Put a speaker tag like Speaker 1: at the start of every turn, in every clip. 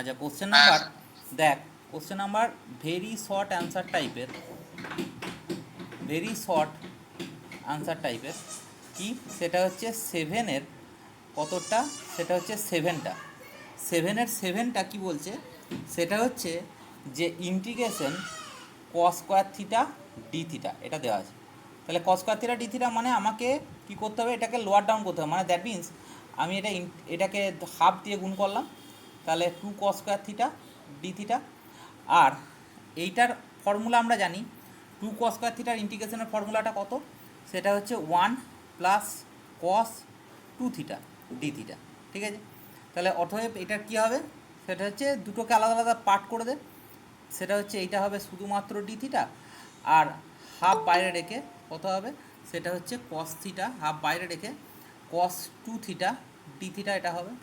Speaker 1: আচ্ছা question number দেখ, question number very short answer টাইপের, ভেরি শর্ট আনসার টাইপের কি সেটা হচ্ছে সেভেনের কতটা, সেটা হচ্ছে সেভেনটা, সেভেনের সেভেনটা কি বলছে সেটা হচ্ছে যে integration cos square theta d theta এটা দেওয়া আছে। তাহলে কস স্কোয়ার থিটা ডি থিটা মানে আমাকে কি করতে হবে, এটাকে লোয়ার ডাউন করতে হবে, মানে দ্যাট মিন্স আমি এটাকে হাফ দিয়ে গুণ করলাম, তাহলে two cos square theta d theta. আর এইটার ফর্মুলা আমরা জানি, টু কস স্কোয়ার থিটার ইন্টিগ্রেশনের ফর্মুলাটা কত, সেটা হচ্ছে 1 plus cos two theta d theta, ঠিক আছে। তাহলে অতএব এটার কী হবে, সেটা হচ্ছে দুটোকে আলাদা আলাদা পার্ট করে দে, সেটা হচ্ছে এইটা হবে শুধুমাত্র ডি থিটা, আর হাফ বাইরে রেখে কত হবে, সেটা হচ্ছে কস থিটা, হাফ বাইরে রেখে কস টু থিটা ডি থিটা এটা হবে।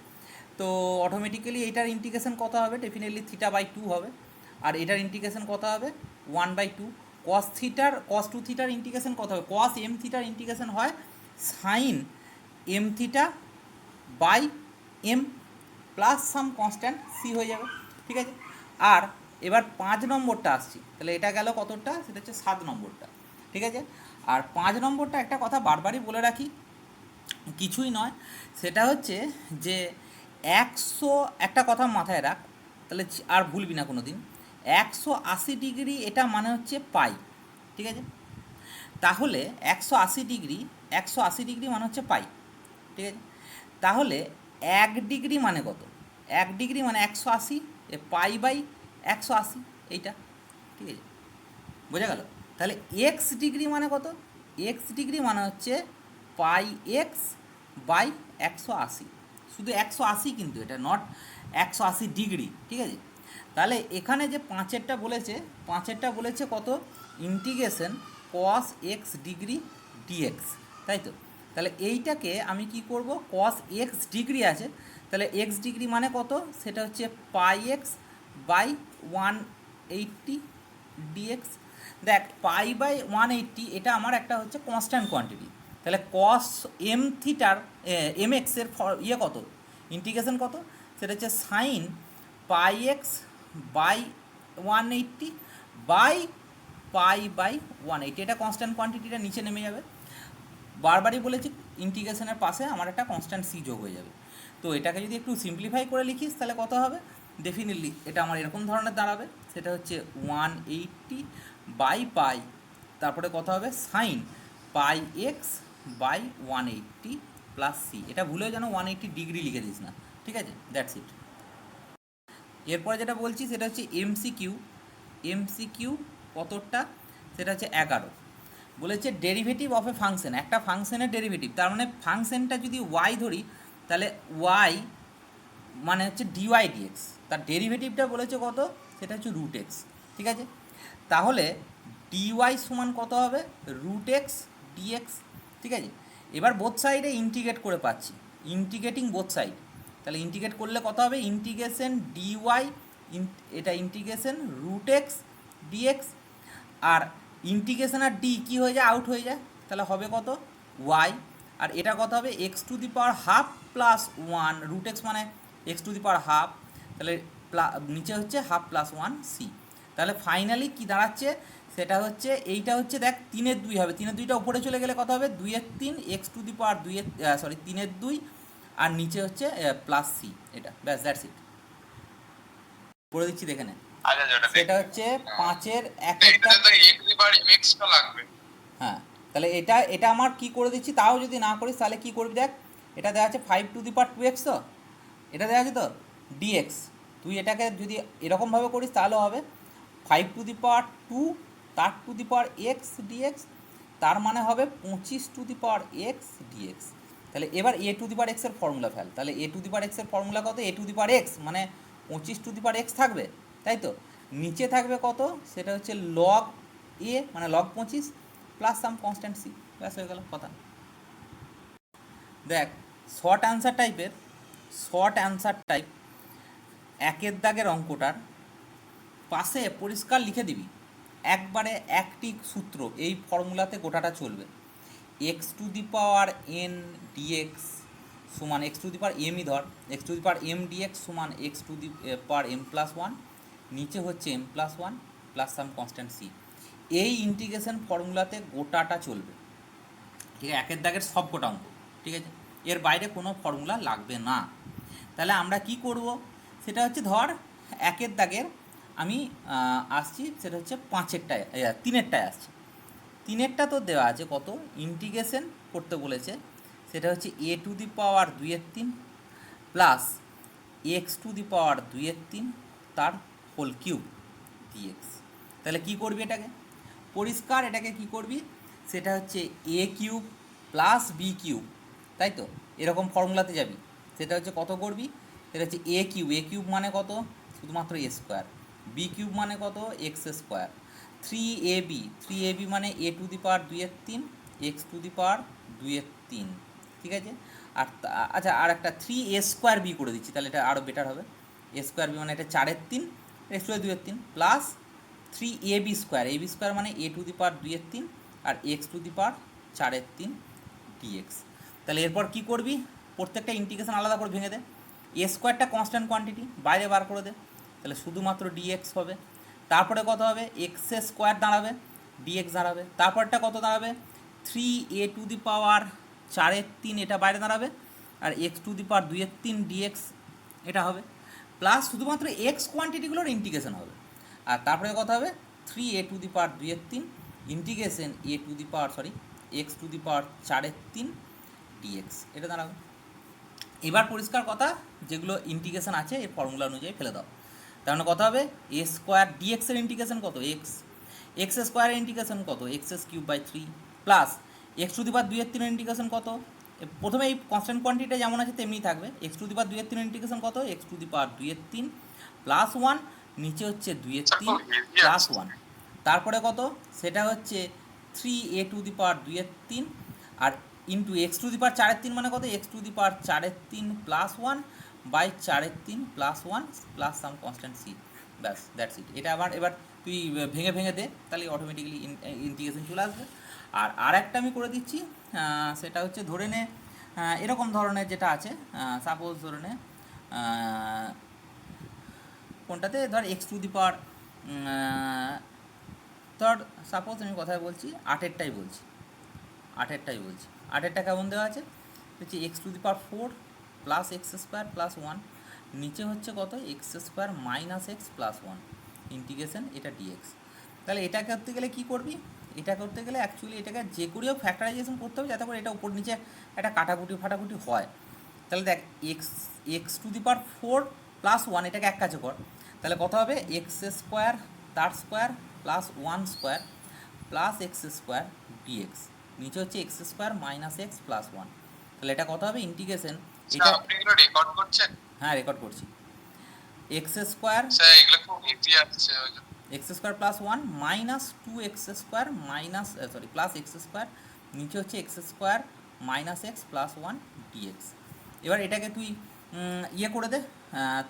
Speaker 1: তো অটোমেটিক্যালি এইটার ইন্টিগ্রেশন কত হবে, ডেফিনেটলি থিটা বাই টু হবে, আর এটার ইন্টিগ্রেশন কত হবে 1/2। কস থিটার কস টু থিটার ইন্টিগ্রেশন কত হবে, কস এম থিটার ইন্টিগ্রেশন হয় sine m theta by m plus some constant c হয়ে যাবে, ঠিক আছে। আর এবার 5 নম্বরটা আসছি, তাহলে এটা গেল কতটা, সেটা হচ্ছে 7 নম্বরটা, ঠিক আছে। আর 5 নম্বরটা একটা কথা বারবারই বলে রাখি, কিছুই নয়, সেটা হচ্ছে যে 100, একটা কথা মাথায় রাখ, তাহলে আর ভুলবি না কোনো দিন, 180 ডিগ্রি এটা মানে হচ্ছে পাই, ঠিক আছে। তাহলে 180 ডিগ্রি, 180 ডিগ্রি মানে হচ্ছে পাই, ঠিক আছে। তাহলে 1 ডিগ্রি মানে কত, 1 ডিগ্রি মানে 180, পাই বাই 180 এইটা, ঠিক আছে, বোঝা গেল। তাহলে এক্স ডিগ্রি মানে কত, এক্স ডিগ্রি মানে হচ্ছে পাই এক্স বাই 180, শুধু 180 কিন্তু এটা নট 180 ডিগ্রি, ঠিক আছে। তাহলে এখানে যে পাঁচেরটা বলেছে কত, integration cos x degree dx, তাই তো। তাহলে এইটাকে আমি কি করব, কস এক্স ডিগ্রি আছে, তাহলে এক্স ডিগ্রি মানে কত, সেটা হচ্ছে পাই এক্স বাই 180 ডিএক্স। দেখ পাই বাই 180 এটা আমার একটা হচ্ছে কনস্ট্যান্ট কোয়ান্টিটি, তাহলে কস এম থিটার এম এক্সের কত, ইন্টিগ্রেশন কত, সেটা হচ্ছে sine pi x by 180 by pi by 180, এটা কনস্ট্যান্ট কোয়ান্টিটিটা নিচে নেমে যাবে, বারবারই বলেছি ইন্টিগ্রেশনের পাশে আমার একটা কনস্ট্যান্ট সি যোগ হয়ে যাবে। তো এটাকে যদি একটু সিম্পলিফাই করে লিখিস তাহলে কত হবে, ডেফিনেটলি এটা আমার এরকম ধরনের দাঁড়াবে, সেটা হচ্ছে 180 বাই পাই, তারপরে কত হবে sine pi x by 180 plus c, এটা ভুলেও যেন 180 ডিগ্রি লিখে দিস না, ঠিক আছে, দ্যাটস ইট। এরপরে যেটা বলছি সেটা হচ্ছে এমসিকিউ, এমসিকিউ কতটা, সেটা হচ্ছে 11, বলেছে ডেরিভেটিভ অফ এ ফাংশন, একটা ফাংশনের ডেরিভেটিভ, তার মানে ফাংশনটা যদি ওয়াই ধরি তাহলে ওয়াই মানে হচ্ছে ডিওয়াই ডিএক্স, তার ডেরিভেটিভটা বলেছে কত, সেটা হচ্ছে রুট এক্স, ঠিক আছে। তাহলে ডিওয়াই সমান কত হবে, রুট এক্স ডিএক্স, ঠিক আছে। এবার বোথ সাইডে ইন্টিগ্রেট করে পাচ্ছি, ইন্টিগ্রেটিং বোথ সাইড, তাহলে ইন্টিগ্রেট করলে কত হবে, ইন্টিগ্রেশন ডিওয়াই, এটা ইন্টিগ্রেশন রুট এক্স ডিএক্স, আর ইন্টিগ্রেশন আর ডি কী হয়ে যায়, আউট হয়ে যায়, তাহলে হবে কত ওয়াই, আর এটা কত হবে x to the power half plus one, root x মানে x to the power half, তাহলে নিচে হচ্ছে হাফ প্লাস ওয়ান সি। তাহলে ফাইনালি কি দাঁড়াচ্ছে, সেটা হচ্ছে এইটা হচ্ছে দেখ 3/2 হবে, 3/2টা উপরে চলে গেলে কত হবে 2/3 এক্স টু দি পাওয়ার 3/2, আর নিচে হচ্ছে প্লাস সি, এটা ব্যাস দ্যাটস ইট, করে দিচ্ছি দেখে নে। সেটা হচ্ছে 5-এর 1-একটা, হ্যাঁ। তাহলে এটা এটা আমার কি করে দিচ্ছি, তাও যদি না করিস তাহলে কি করবি দেখ, এটা দেওয়া আছে 5 টু দি পাওয়ার 2x, তো এটা দেওয়া আছে তো ডিএক্স, তুই এটাকে যদি এরকমভাবে করিস তাহলে হবে 5 টু দি পাওয়ার 2 তার to the power x dx, তার মানে হবে 25 to the power x dx. তাহলে এবার এ টু দি পাওয়ার এক্সের ফর্মুলা ফেল, তাহলে এ টু দি পাওয়ার এক্সের ফর্মুলা কত, এ টু দি পাওয়ার এক্স মানে 25 টু দি পাওয়ার এক্স থাকবে, তাই তো। নিচে থাকবে কত, সেটা হচ্ছে লগ এ মানে log 25 plus some constant c, ব্যাস হয়ে গেল কথা। দেখ শর্ট অ্যান্সার টাইপের, শর্ট অ্যান্সার টাইপ 1-এর দাগের অঙ্কটার পাশে পরিষ্কার লিখে দিবি একবারে একটি সূত্র, এই ফর্মুলাতে গোটাটা চলবে, x to the power n dx সমান এক্স টু দি পাওয়ার এমই ধর, x to the power m dx সমান x to the power m plus one, নিচে হচ্ছে m plus one plus some constant c. এই ইন্টিগ্রেশন ফর্মুলাতে গোটাটা চলবে, ঠিক আছে, একের দাগের সব গোটা অঙ্ক, ঠিক আছে, এর বাইরে কোনো ফর্মুলা লাগবে না। তাহলে আমরা কি করব, সেটা হচ্ছে ধর একের দাগের আমি আসছি, সেটা হচ্ছে পাঁচেরটায়, তিনেরটায় আসছি। তিনেরটা তো দেওয়া আছে কত, ইন্টিগ্রেশন করতে বলেছে, সেটা হচ্ছে a to the power 2/3 plus x to the power 2/3 তার হোল কিউব ডিএক্স। তাহলে কি করবি এটাকে, পরিষ্কার এটাকে কি করবি, সেটা হচ্ছে এ কিউব প্লাস বি কিউব, তাই তো, এরকম ফর্মুলাতে যাবি। সেটা হচ্ছে কত করবি, সেটা হচ্ছে এ কিউব, এ কিউব মানে কত, শুধুমাত্র এ স্কোয়ার, বি কিউব মানে কত, এক্স স্কোয়ার, 3ab মানে a to the power 2/3 x to the power 2/3, ঠিক আছে। আর আচ্ছা, আর একটা 3a² বি করে দিচ্ছি, তাহলে এটা আরও বেটার হবে। a² বি মানে এটা 4/3 x to the 2/3 plus 3ab² মানে এ টু দি পাওয়ার 2/3 আর x to the power 4/3 dx. তাহলে এরপর কি করবি, প্রত্যেকটা ইন্টিগ্রেশন আলাদা করে ভেঙে দে, a² কনস্ট্যান্ট কোয়ান্টিটি বাইরে বার করে দে, তাহলে শুধুমাত্র ডিএক্স হবে। তারপরে কত হবে, x² দাঁড়াবে, ডিএক্স দাঁড়াবে। তারপরটা কত দাঁড়াবে, 3a টু দি পাওয়ার 4/3 এটা বাইরে দাঁড়াবে, আর x to the power 2/3 dx এটা হবে, প্লাস শুধুমাত্র এক্স কোয়ান্টিটিগুলোর ইন্টিগ্রেশন হবে। আর তারপরে কত হবে, 3a to the power 2/3 integration a to the power x to the power 4/3 dx এটা দাঁড়াবে। এবার পরিষ্কার কথা, যেগুলো ইন্টিগ্রেশন আছে এই ফর্মুলা অনুযায়ী ফেলে দাও। তার মানে কত হবে, a² ডিএক্সের ইন্টিগ্রেশন কত, এক্স² ইন্টিগ্রেশন কত, x³/3 plus x to the power 2/3 integration কত, প্রথমে এই কনস্ট্যান্ট কোয়ান্টিটিটা যেমন আছে তেমনি থাকবে, x to the power 2/3 integration কত, x to the power 2/3 plus 1, নিচে হচ্ছে 2/3 প্লাস 1, তারপরে কত, সেটা হচ্ছে 3a টু দি পাওয়ার 2/3 আর into x to the power 4/3 মানে কত, x to the power 4/3 plus 1 by 4/3 plus 1 plus some constant c, ব্যাস দ্যাটস ইট। এটা আবার এবার তুই ভেঙে ভেঙে দে, তাহলে অটোমেটিক্যালি ইন্টিগ্রেশন চলে আসবে। আর একটা আমি করে দিচ্ছি, সেটা হচ্ছে ধরে নে এরকম ধরনের যেটা আছে, সাপোজ ধরে নে কোনটাতে, ধর এক্স টু দি পাওয়ার, ধর সাপোজ আমি কথায় বলছি আটেরটাই বলছি, আটেরটা কেমন দেওয়া আছে, হচ্ছে x to the power 4 plus x² plus 1, নিচে হচ্ছে কত, x² minus x plus 1 integration এটা ডিএক্স। তাহলে এটা করতে গেলে কী করবি, এটা করতে গেলে অ্যাকচুয়ালি এটাকে যে করেও ফ্যাক্টরাইজেশন করতে হবে, যাতে করে এটা উপর নিচে একটা ফাটাকুটি হয়। তাহলে দেখ x to the power 4 plus 1 এটাকে এক কাছে কর, তাহলে কত হবে, x² তার square plus 1² plus x² dx, নিচে হচ্ছে x² মাইনাস এক্স প্লাস 1। তাহলে এটা কত হবে, ইন্টিগ্রেশন এটা,
Speaker 2: আপনি এগুলো রেকর্ড করছেন?
Speaker 1: হ্যাঁ রেকর্ড করছি, x²
Speaker 2: স্যার এগুলো খুব ইজি আসছে,
Speaker 1: x² plus 1 minus 2x² minus plus x², নিচে হচ্ছে x² minus x plus 1 dx. এবার এটাকে তুই ইয়ে করে দে,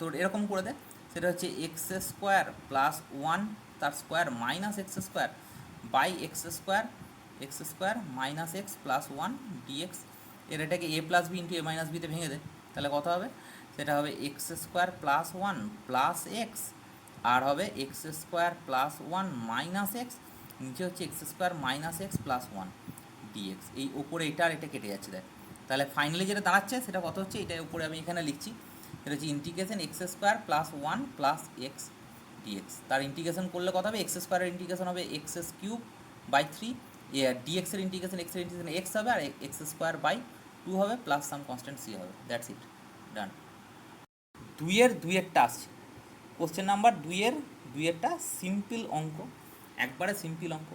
Speaker 1: তোর এরকম করে দে, সেটা হচ্ছে x² প্লাস 1 তার square minus x² by x² minus x plus 1 dx. এর এটাকে a plus b into a minus বিতে ভেঙে দে, তাহলে কত হবে, সেটা হবে x² প্লাস 1 প্লাস এক্স, আর হবে x² প্লাস 1 মাইনাস এক্স, নিচে হচ্ছে x² minus x plus 1 dx. এই ওপরে এটা আর এটা কেটে যাচ্ছে দেখ, তাহলে ফাইনালি যেটা দাঁড়াচ্ছে সেটা কত হচ্ছে, এটা উপরে আমি এখানে লিখছি, এটা হচ্ছে integration x² plus 1 plus x dx. তার ইন্টিগ্রেশন করলে কত হবে, x² এর ইন্টিগ্রেশন হবে x³/3, ডিএক্সের ইন্টিগ্রেশন এক্স হবে, আর x²/2 হবে প্লাস সাম কনস্ট্যান্ট সি হবে, দ্যাটস ইট, ডান। দুইয়েরটা আসছে, কোশ্চেন নাম্বার দুইয়েরটা সিম্পল অঙ্ক, একবারে সিম্পল অঙ্ক,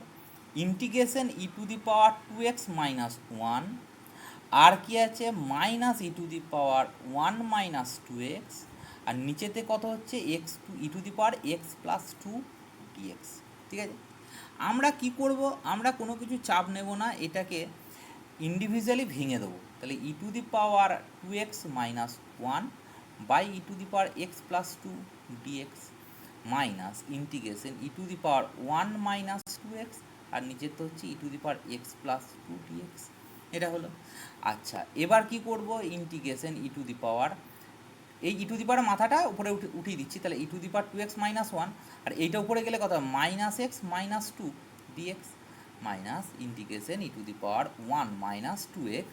Speaker 1: integration e to the power 2x minus 1, আর কি আছে minus e to the power 1 minus 2x, আর নিচেতে কত হচ্ছে x to e to the power x plus 2 dx, ঠিক আছে। আমরা কি করব, আমরা কোনো কিছু চাপ নেব না, এটাকে ইন্ডিভিজুয়ালি ভেঙে দেবো। তাহলে e to the power 2x minus 1 by e to the power x plus 2 dx minus integration e to the power 1 minus 2x, আর নিচের তো হচ্ছে e to the power x plus 2 dx. এটা হলো। আচ্ছা, এবার কি করব, ইন্টিগ্রেশন ই টু দি পাওয়ার, এই ই টু দি পাওয়ার মাথাটা উপরে উঠিয়ে দিচ্ছি, তাহলে e to the power 2x minus 1, আর এইটা উপরে গেলে কত হবে, minus x minus 2 dx, minus integration e to the power 1 minus 2x,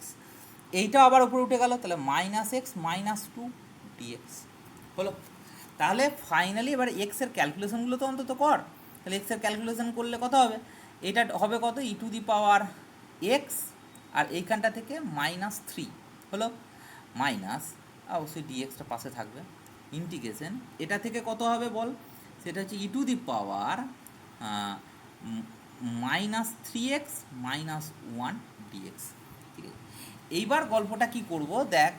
Speaker 1: এইটা আবার উপরে উঠে গেল, তাহলে মাইনাস এক্স মাইনাস 2 ডিএক্স হলো। তাহলে ফাইনালি এবার এক্সের ক্যালকুলেশনগুলো তো অন্তত কর। তাহলে এক্সের ক্যালকুলেশন করলে কত হবে, এটা হবে কত, ই টু দি পাওয়ার এক্স, আর এইখানটা থেকে মাইনাস 3 হলো, মাইনাস অবশ্যই ডিএক্সটা পাশে থাকবে, ইন্টিগ্রেশন এটা থেকে কত হবে বল, সেটা হচ্ছে e to the power minus 3x minus 1 dx. ঠিক আছে, এইবার গল্পটা কি করব দেখ,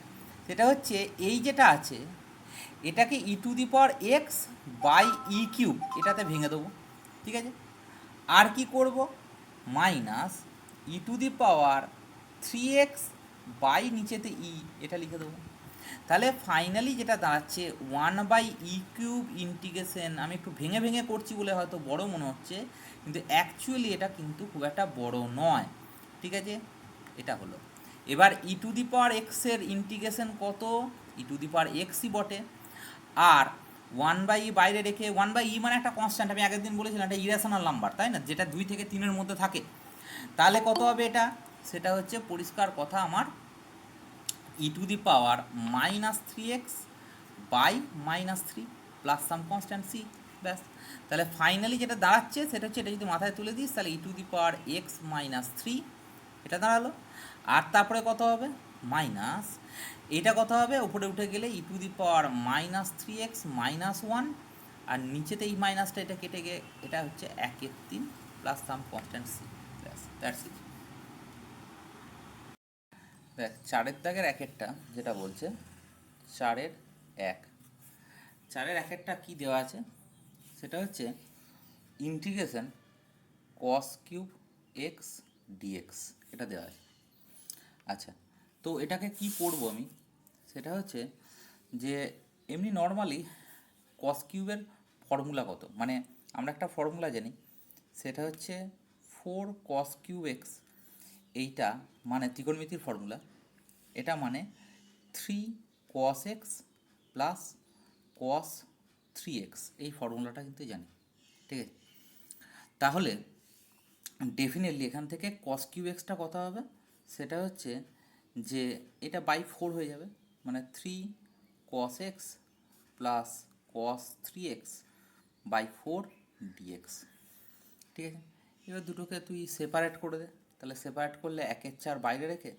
Speaker 1: সেটা হচ্ছে এই যেটা আছে এটাকে e to the power x by e cube এটাতে ভেঙে দেবো। ঠিক আছে, আর কি করব, minus e to the power 3x by নিচেতে ই এটা লিখে দেবো। তাহলে ফাইনালি যেটা দাঁড়াচ্ছে 1/e কিউব ইন্টিগ্রেশন, আমি একটু ভেঙে ভেঙে করছি বলে হয়তো বড় মনে হচ্ছে, কিন্তু অ্যাকচুয়ালি এটা কিন্তু খুব একটা বড় নয়। ঠিক আছে, এটা হলো। এবার ই টু দি পাওয়ার এক্সের ইন্টিগ্রেশন কত, ই টু দি পাওয়ার এক্সই বটে, আর 1/e বাইরে রেখে, 1/e মানে একটা কনস্ট্যান্ট, আমি আগের দিন বলেছিলাম একটা ইরেশনাল নাম্বার, তাই না, যেটা 2 থেকে 3-এর মধ্যে থাকে। তাহলে কত হবে এটা, সেটা হচ্ছে পরিষ্কার কথা আমার e to the power minus 3x by minus 3 plus some constant c, ব্যাস। তাহলে ফাইনালি যেটা দাঁড়াচ্ছে সেটা হচ্ছে, এটা যদি মাথায় তুলে দিস তাহলে e to the power x minus 3 এটা দাঁড়ালো, আর তারপরে কত হবে, মাইনাস এটা কত হবে, উপরে উঠে গেলে e to the power minus 3x minus 1, আর নিচেতে এই মাইনাসটা এটা কেটে গিয়ে এটা হচ্ছে 1/3 প্লাস সাম কনস্ট্যান্ট সি, ব্যাস, দ্যাটস ইট। দেখ 4-এর দাগের একেরটা যেটা বলছে 4-এর 1, 4-এর একেরটা কী দেওয়া আছে, সেটা হচ্ছে integration cos cube x dx এটা দেওয়া আছে। আচ্ছা, তো এটাকে কি করব আমি, সেটা হচ্ছে যে এমনি নর্মালি কস কিউবের ফর্মুলা কত, মানে আমরা একটা ফর্মুলা জানি, সেটা হচ্ছে 4 কস কিউব এক্স, এইটা মানে ত্রিকোণমিতির ফর্মুলা, এটা মানে 3 cos x plus cos 3x, এই ফর্মুলাটা কিন্তু জানি। ঠিক আছে, তাহলে ডেফিনেটলি এখান থেকে cos কিউব এক্সটা কত হবে, সেটা হচ্ছে যে এটা বাই 4 হয়ে যাবে, মানে 3 cos x plus cos 3x by 4 dx। ঠিক আছে, এবার দুটোকে তুই সেপারেট করে দে, তাহলে সেপারেট করলে 1/4 বাইরে রেখে,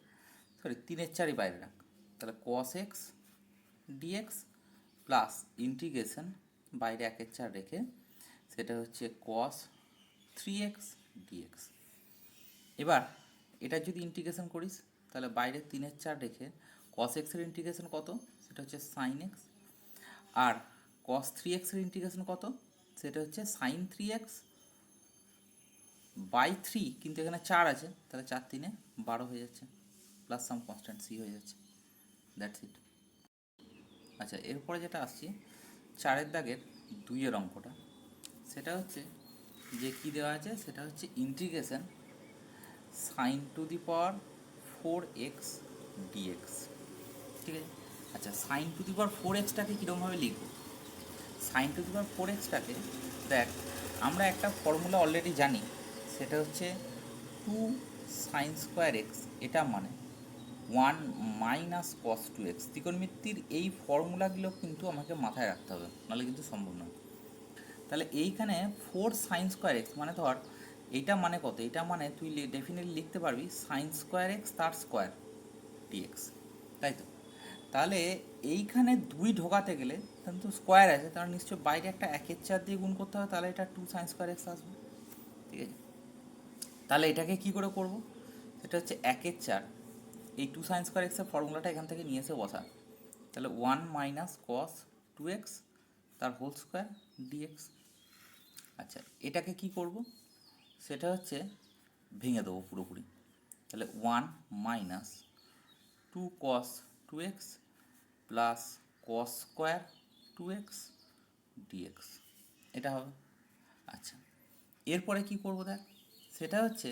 Speaker 1: সরি 3/4ই বাইরে রাখ, তাহলে cos x dx plus integration বাইরে 1/4 রেখে, সেটা হচ্ছে cos 3x dx। এবার এটা যদি ইন্টিগ্রেশন করিস তাহলে বাইরে 3/4 রেখে cos x এর ইন্টিগ্রেশন কত, সেটা হচ্ছে sin x, আর cos 3x এর ইন্টিগ্রেশন কত, সেটা হচ্ছে sin 3x বাই 3, কিন্তু এখানে 4 আছে, তাহলে 4×3 = 12 হয়ে যাচ্ছে, প্লাস সাম কনস্ট্যান্ট সি হয়ে যাচ্ছে, দ্যাটস ইট। আচ্ছা, এরপরে যেটা আসছি 4-এর দাগের 2-এর অঙ্কটা, সেটা হচ্ছে যে কী দেওয়া আছে, সেটা হচ্ছে integration sign two the power 4x dx। ঠিক আছে, আচ্ছা সাইন টু দি পাওয়ার 4xটাকে কীরকমভাবে লিখব, সাইন টু দি পাওয়ার 4xটাকে দেখ, আমরা একটা ফর্মুলা অলরেডি জানি, সেটা হচ্ছে 2 সাইন স্কোয়ার এক্স, এটা মানে 1 মাইনাস কস 2x। ত্রিকোণমিতির এই ফর্মুলাগুলো কিন্তু আমাকে মাথায় রাখতে হবে, নাহলে কিন্তু সম্ভব নয়। তাহলে এইখানে 4 সাইন স্কোয়ার এক্স মানে ধর এইটা মানে কত, এটা মানে তুই ডেফিনেটলি লিখতে পারবি সাইন স্কোয়ার এক্স তার স্কোয়ার ডিএক্স, তাই তো। তাহলে এইখানে 2 ঢোকাতে গেলে কিন্তু স্কোয়ার আছে, তাহলে নিশ্চয়ই বাইরে একটা 1/4 দিয়ে গুণ করতে হবে, তাহলে এটা 2 সাইন স্কোয়ার এক্স আসবে। ঠিক আছে, তাহলে এটাকে কি করে করব, সেটা হচ্ছে 1/4, এই 2 সাইন স্কোয়ার এক্সের ফর্মুলাটা এখান থেকে নিয়ে এসে বসা, তাহলে 1 মাইনাস কস 2x তার হোল স্কোয়ার ডিএক্স। আচ্ছা, এটাকে কি করব, সেটা হচ্ছে ভেঙে দেবো পুরোপুরি, তাহলে 1 minus 2 cos 2x plus cos square 2x dx, এটা হবে। আচ্ছা, এরপরে কি করব দেখ, সেটা হচ্ছে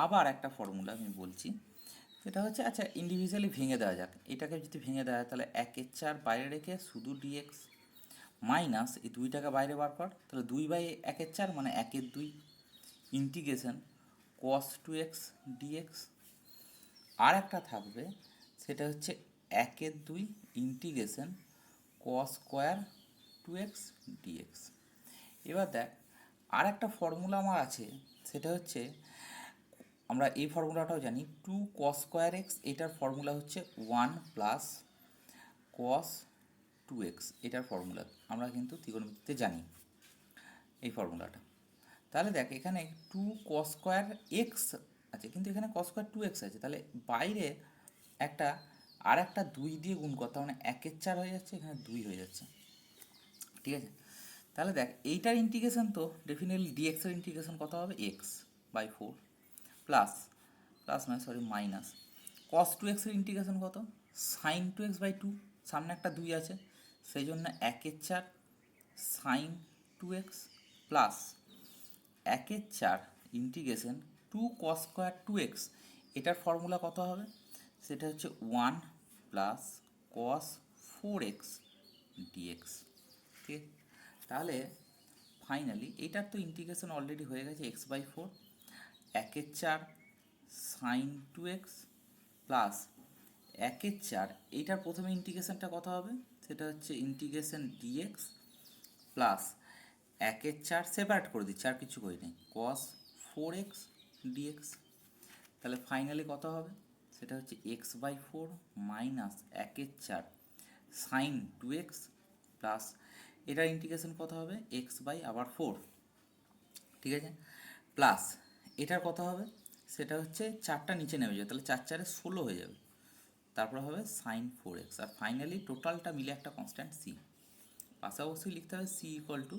Speaker 1: আবার একটা ফর্মুলা আমি বলছি, সেটা হচ্ছে, আচ্ছা ইন্ডিভিজুয়ালি ভেঙে দেওয়া যাক। এটাকে যদি ভেঙে দেওয়া হয় তাহলে 1/4 বাইরে রেখে শুধু ডিএক্স মাইনাস এই 2টাকে বাইরে বার কর, তাহলে 2/1/4 মানে 1/2 ইন্টিগ্রেশন cos 2x dx। আর একটা থাকবে, সেটা হচ্ছে 1/2 integration cos square 2x dx। এবার দেখ, আর একটা ফর্মুলা আমার আছে, সেটা হচ্ছে, আমরা এই ফর্মুলাটাও জানি, 2 cos স্কোয়ার এক্স, এটার ফর্মুলা হচ্ছে 1 প্লাস cos 2x, এটার ফর্মুলা আমরা কিন্তু ত্রিকোণমিতিতে জানি এই ফর্মুলাটা। তাহলে দেখ এখানে 2 cos স্কোয়ার এক্স আছে, কিন্তু এখানে cos স্কোয়ার 2x আছে, তাহলে বাইরে একটা আর একটা 2 দিয়ে গুণ কর, তার মানে 1/4 হয়ে যাচ্ছে, এখানে 2 হয়ে যাচ্ছে, ঠিক আছে। তাহলে দেখ এইটার ইন্টিগ্রেশন তো ডেফিনেটলি ডিএক্সের ইন্টিগ্রেশন কত হবে, x/4 প্লাস প্লাস নয় সরি মাইনাস cos 2x এর ইন্টিগ্রেশন কত, sin 2x/2, সামনে একটা 2 আছে সেই জন্য 1/4 sin 2x plus 1/4 integration 2 cos square 2x, এটার ফর্মুলা কত হবে, সেটা হচ্ছে 1 প্লাস cos 4x dx, ঠিক। তাহলে ফাইনালি এটার তো ইন্টিগ্রেশন অলরেডি হয়ে গেছে x/4, 1/4 sin 2x প্লাস 1/4, এইটার প্রথমে ইন্টিগ্রেশনটা কত হবে, সেটা হচ্ছে ইন্টিগ্রেশন dx প্লাস 1/4 সেপারেট করে দিচ্ছি, আর কিছু করি নেই, cos 4x dx। তাহলে ফাইনালি কত হবে, সেটা হচ্ছে x/4 minus 1/4 sine 2x plus এটার ইন্টিগ্রেশন কত হবে, x/4, ঠিক আছে, প্লাস এটার কত হবে, সেটা হচ্ছে 4টা নিচে নেমে যাবে, তাহলে 4 4 16 হয়ে যাবে, তারপর হবে সাইন 4x, আর ফাইনালি টোটালটা মিলে একটা কনস্ট্যান্ট c। পাশে অবশ্যই লিখতে হবে c equal to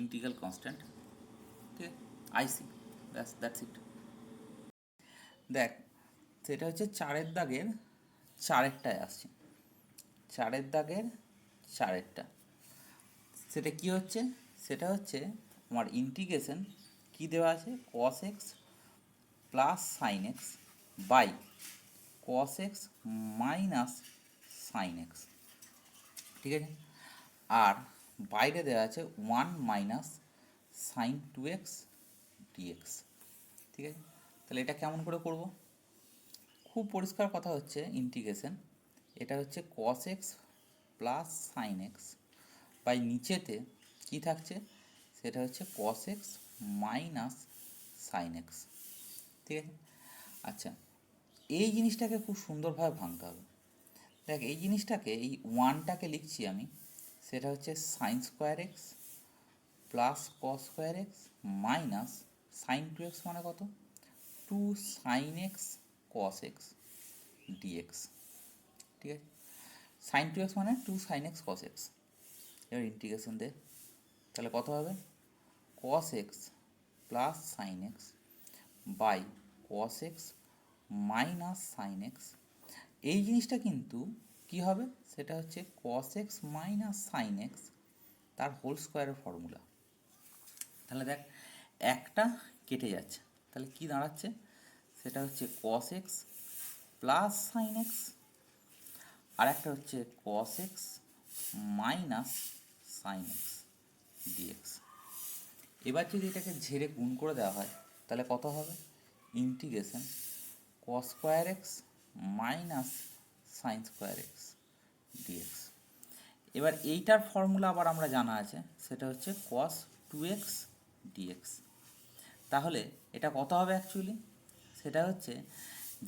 Speaker 1: integral constant, ঠিক আছে, আইসি, ব্যাস দ্যাটস ইট। দেখ সেটা হচ্ছে 4-এর দাগের 4-এরটায় আসছে, 4-এর দাগের 4-এরটা, সেটা কি হচ্ছে, সেটা হচ্ছে আমার ইন্টিগ্রেশন কি দেওয়া আছে, cos x plus sine x by cos x minus sine x, ঠিক আছে, আর বাইরে দেওয়া আছে 1 মাইনাস সাইন 2x dx, ঠিক আছে। তাহলে এটা কেমন করে করব, খুব পরিষ্কার কথা হচ্ছে ইন্টিগ্রেশন, এটা হচ্ছে cos x plus sine x by নিচেতে কি থাকছে, সেটা হচ্ছে cos x minus sine x, ঠিক আছে। আচ্ছা এই জিনিসটাকে খুব সুন্দরভাবে ভাঙতে হবে। দেখ এই জিনিসটাকে, এই ওয়ানটাকে লিখছি আমি, সেটা হচ্ছে sine square x plus cos square x minus sine 2x মানে কত, 2 sine x cos x dx, ঠিক আছে। সাইন 2x মানে 2 সাইন এক্স কস এক্স, এবার ইন্টিগ্রেশন দে, তাহলে কত হবে, cos x plus sine x by cos x minus sine x. এই জিনিসটা কিন্তু কি হবে, সেটা হচ্ছে cos x minus sine x তার হোল স্কোয়ারের ফর্মুলা। তাহলে দেখ একটা কেটে যাচ্ছে, তাহলে কি দাঁড়াচ্ছে, সেটা হচ্ছে cos x plus sine x, আর একটা হচ্ছে cos x minus sine x dx. এবার যদি এটাকে ঝেড়ে গুণ করে দেওয়া হয় তাহলে কত হবে, integration cos square x minus sine square x dx. এবার এইটার ফর্মুলা আবার আমরা জানা আছে, সেটা হচ্ছে cos 2x dx। তাহলে এটা কত হবে অ্যাকচুয়ালি, সেটা হচ্ছে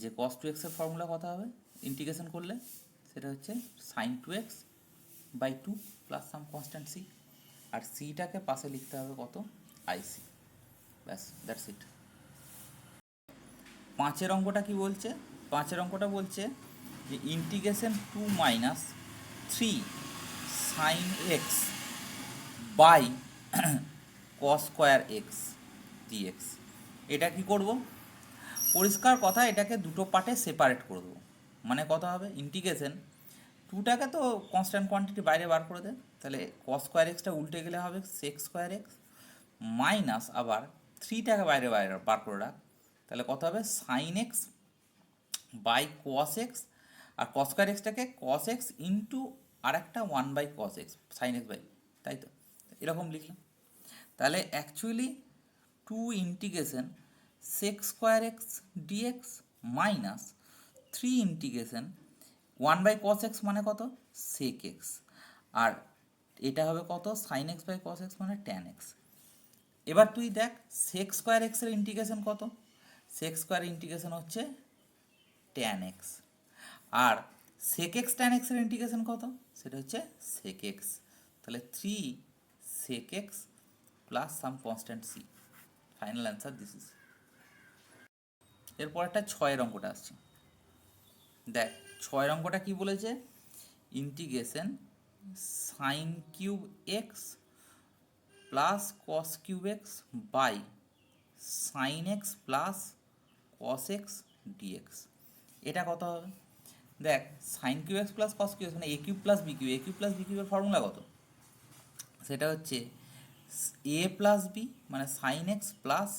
Speaker 1: যে cos 2x এর ফর্মুলা কত হবে ইন্টিগ্রেশন করলে, সেটা হচ্ছে sine 2x by 2 plus some constant c, আর সিটাকে পাশে লিখতে হবে কত, আইসি, ব্যাস দ্যাটস ইট। 5-এর অঙ্কটা কি বলছে, 5-এর অঙ্কটা বলছে যে integration 2 minus 3 sine x by cos square x dx. এটা কি করব, পরিষ্কার কথা এটাকে দুটো পার্টে সেপারেট করে দেবো, মানে কত হবে, ইন্টিগ্রেশন 2টাকে তো কনস্ট্যান্ট কোয়ান্টিটি বাইরে বার করে দেয়, তাহলে কস স্কোয়ার এক্সটা উল্টে গেলে হবে সেক স্কোয়ার এক্স মাইনাস আবার 3টাকে বাইরে বাইরে বার করে রাখ, তাহলে কত হবে sine x by cos x, আর কস স্কোয়ার এক্সটাকে কস এক্স ইন্টু আর একটা 1/cos x sign x by, তাই তো এরকম লিখলাম। তাহলে actually two integration sec square x dx minus 3 integration 1/cos x মানে কত সেক এক্স, আর এটা হবে কত sine x by cos x মানে ট্যান এক্স। এবার তুই দেখ সেক স্কোয়ার এক্সের ইন্টিগ্রেশন কত, সেক স্কোয়ার ইন্টিগ্রেশন হচ্ছে ট্যান এক্স, আর সেক এক্স ট্যান এক্সের ইন্টিগ্রেশন কত, সেটা হচ্ছে সেক এক্স। তাহলে 3 sec x plus some constant c, final answer this is. এরপর একটা 6-এর অঙ্কটা আসছে। দেখ 6-এর অঙ্কটা কি বলেছে, integration sine cube x plus cos cube x by sine x plus cos x dx. এটা কত হবে, দেখ sine cube x plus cos cube x মানে a cube plus b cube, a cube plus b কিউবের formula কত, সেটা হচ্ছে a plus b মানে sine x plus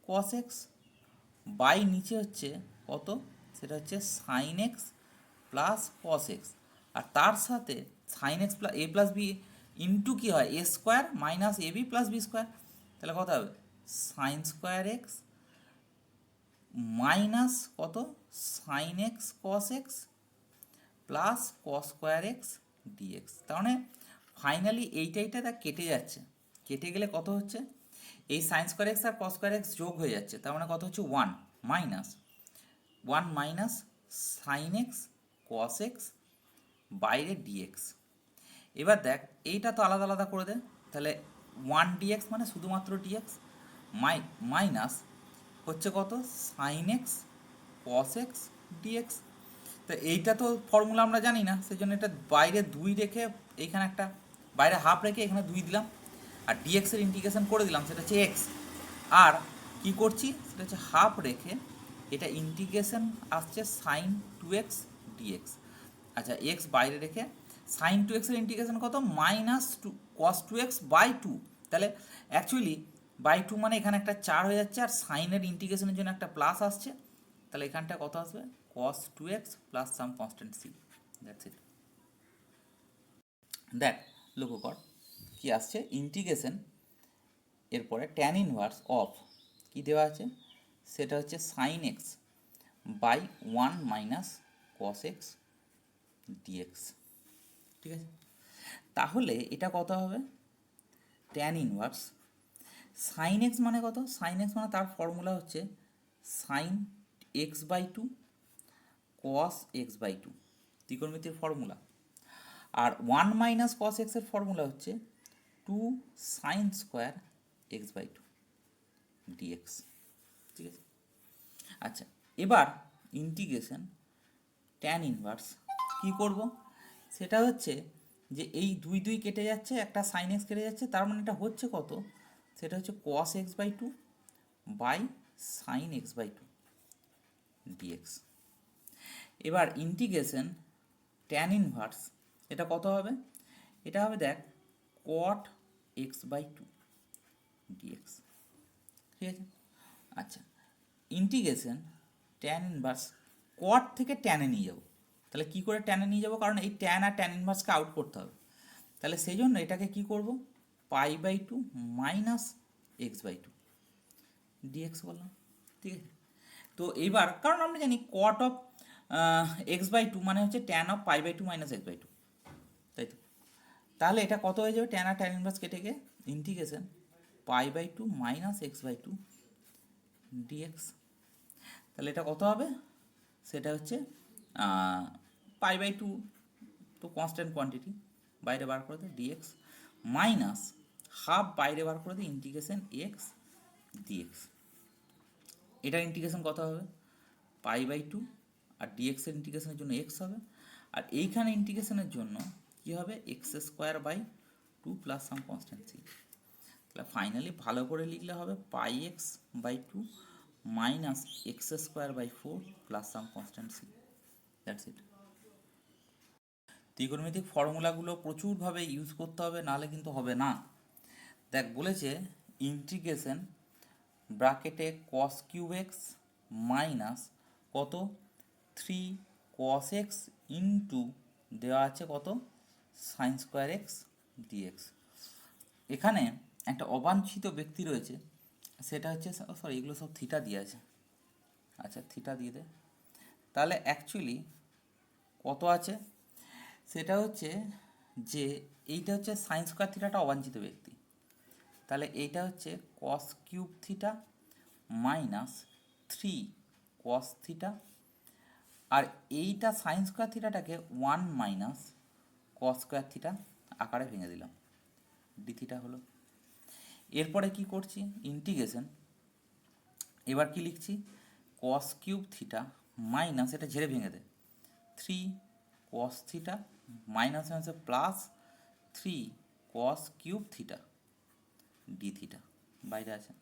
Speaker 1: cos x by নিচে হচ্ছে কত, সেটা হচ্ছে sine x plus cos x, আর তার সাথে sine x plus a plus b into কী হয় a square minus a b plus b square, তাহলে কত হবে সাইন স্কোয়ার এক্স মাইনাস কত sine x cos x plus cos square x dx. তার মানে ফাইনালি এইটা তা কেটে যাচ্ছে, কেটে গেলে কত হচ্ছে এই সাইন স্কোয়ার এক্স আর কস স্কোয়ার এক্স যোগ হয়ে যাচ্ছে, তার মানে কত হচ্ছে 1 minus sine x cos x বাইরে ডিএক্স। এবার দেখ এইটা তো আলাদা আলাদা করে দে, তাহলে 1 dx মানে শুধুমাত্র ডিএক্স মাইনাস হচ্ছে কত sine x cos x dx. তো এইটা তো ফর্মুলা আমরা জানি না, সেই জন্য এটা বাইরে 2 রেখে এইখানে একটা বাইরে হাফ রেখে এখানে 2 দিলাম, আর ডিএক্সের ইন্টিগ্রেশন করে দিলাম সেটা হচ্ছে এক্স, আর কি করছি সেটা হচ্ছে হাফ রেখে এটা ইন্টিগ্রেশন আসছে সাইন 2x ডিএক্স। আচ্ছা এক্স বাইরে রেখে সাইন 2x-এর ইন্টিগ্রেশন কত মাইনাস কস 2x বাই 2, তাহলে অ্যাকচুয়ালি বাই 2 মানে এখানে একটা 4 হয়ে যাচ্ছে, আর সাইনের ইন্টিগ্রেশনের জন্য একটা প্লাস আসছে, তাহলে এখানটা কত আসবে cos 2x plus some constant c, that's it. দেখ লক্ষ্য কর কি আসছে ইন্টিগ্রেশন, এরপরে ট্যান ইনভার্স অফ কি দেওয়া আছে, সেটা হচ্ছে sine x by 1 minus cos x dx, ঠিক আছে। তাহলে এটা কত হবে ট্যান ইনভার্স সাইন এক্স মানে কত, সাইন এক্স মানে তার ফর্মুলা হচ্ছে sine x by 2 cos x by 2 ত্রিকোণমিতির ফর্মুলা, আর 1 মাইনাস কস এক্সের ফর্মুলা হচ্ছে 2 sine square x by 2 dx, ঠিক আছে। আচ্ছা এবার ইন্টিগ্রেশন ট্যান ইনভার্স কী করব, সেটা হচ্ছে যে এই 2 কেটে যাচ্ছে, একটা সাইন এক্স কেটে যাচ্ছে, তার মানে এটা হচ্ছে কত, সেটা হচ্ছে cos x by 2 by sine x by 2 dx. এবার ইন্টিগ্রেশন ট্যান ইনভার্স এটা কত হবে, এটা হবে দেখ কট এক্স বাই 2 ডিএক্স, ঠিক আছে। আচ্ছা ইন্টিগ্রেশন ট্যান ইনভার্স কট থেকে ট্যানে নিয়ে যাব, তাহলে কি করে ট্যানে নিয়ে যাব, কারণ এই ট্যান আর ট্যান ইনভার্সকে আউট করতে হবে, তাহলে সেই জন্য এটাকে কি করব pi by 2 minus x by 2 dx বললাম, ঠিক আছে। তো এইবার কারণ আমরা জানি কট অফ এক্স বাই 2 মানে হচ্ছে tan of pi by 2 minus x by 2, তাই তো। তাহলে এটা কত হয়ে যাবে ট্যান আর ট্যান ইনভার্স কেটে গিয়ে integration pi by 2 minus x by 2 dx. তাহলে এটা কত হবে, সেটা হচ্ছে পাই বাই 2 তো কনস্ট্যান্ট কোয়ান্টিটি বাইরে বার করে দেয় ডিএক্স মাইনাস হাফ বাইরে বার করে দিই ইন্টিগ্রেশন এক্স ডিএক্স। এটার ইন্টিগ্রেশন কত হবে পাই বাই 2, আর ডিএক্সের ইন্টিগ্রেশনের জন্য এক্স হবে, আর এইখানে ইন্টিগ্রেশনের জন্য কী হবে x square by 2 plus some constant c. তাহলে ফাইনালি ভালো করে লিখলে হবে pi x by 2 minus x square by 4 plus some constant c, that's it. ত্রিকোণমিতিক ফর্মুলাগুলো প্রচুরভাবে ইউজ করতে হবে, নাহলে কিন্তু হবে না। দেখ বলেছে ইন্টিগ্রেশন ব্র্যাকেটে কস কিউব এক্স মাইনাস কত থ্রি কস এক্স ইন্টু দেওয়া আছে কত সাইন স্কোয়ার এক্স ডিএক্স। এখানে একটা অবাঞ্ছিত ব্যক্তি রয়েছে, সেটা হচ্ছে সরি এগুলো সব থিটা দিয়ে আছে, আচ্ছা থিটা দিয়ে দে। তাহলে অ্যাকচুয়ালি কত আছে সেটা হচ্ছে যে এইটা হচ্ছে সাইন স্কোয়ার থিটাটা অবাঞ্ছিত ব্যক্তি, তাহলে এইটা হচ্ছে cos cube theta minus three cos theta, আর এইটা সাইন স্কোয়ার থিটাটাকে one minus cos square theta আকারে ভেঙে দিলাম, ডি থিটা হলো। এরপরে কি করছি ইন্টিগ্রেশন, এবার কি লিখছি কস কিউব থিটা মাইনাস এটা ঝেড়ে ভেঙে দে থ্রি কস থিটা মাইনাস মাইনাসে plus three cos cube theta d theta বাইরে আছে।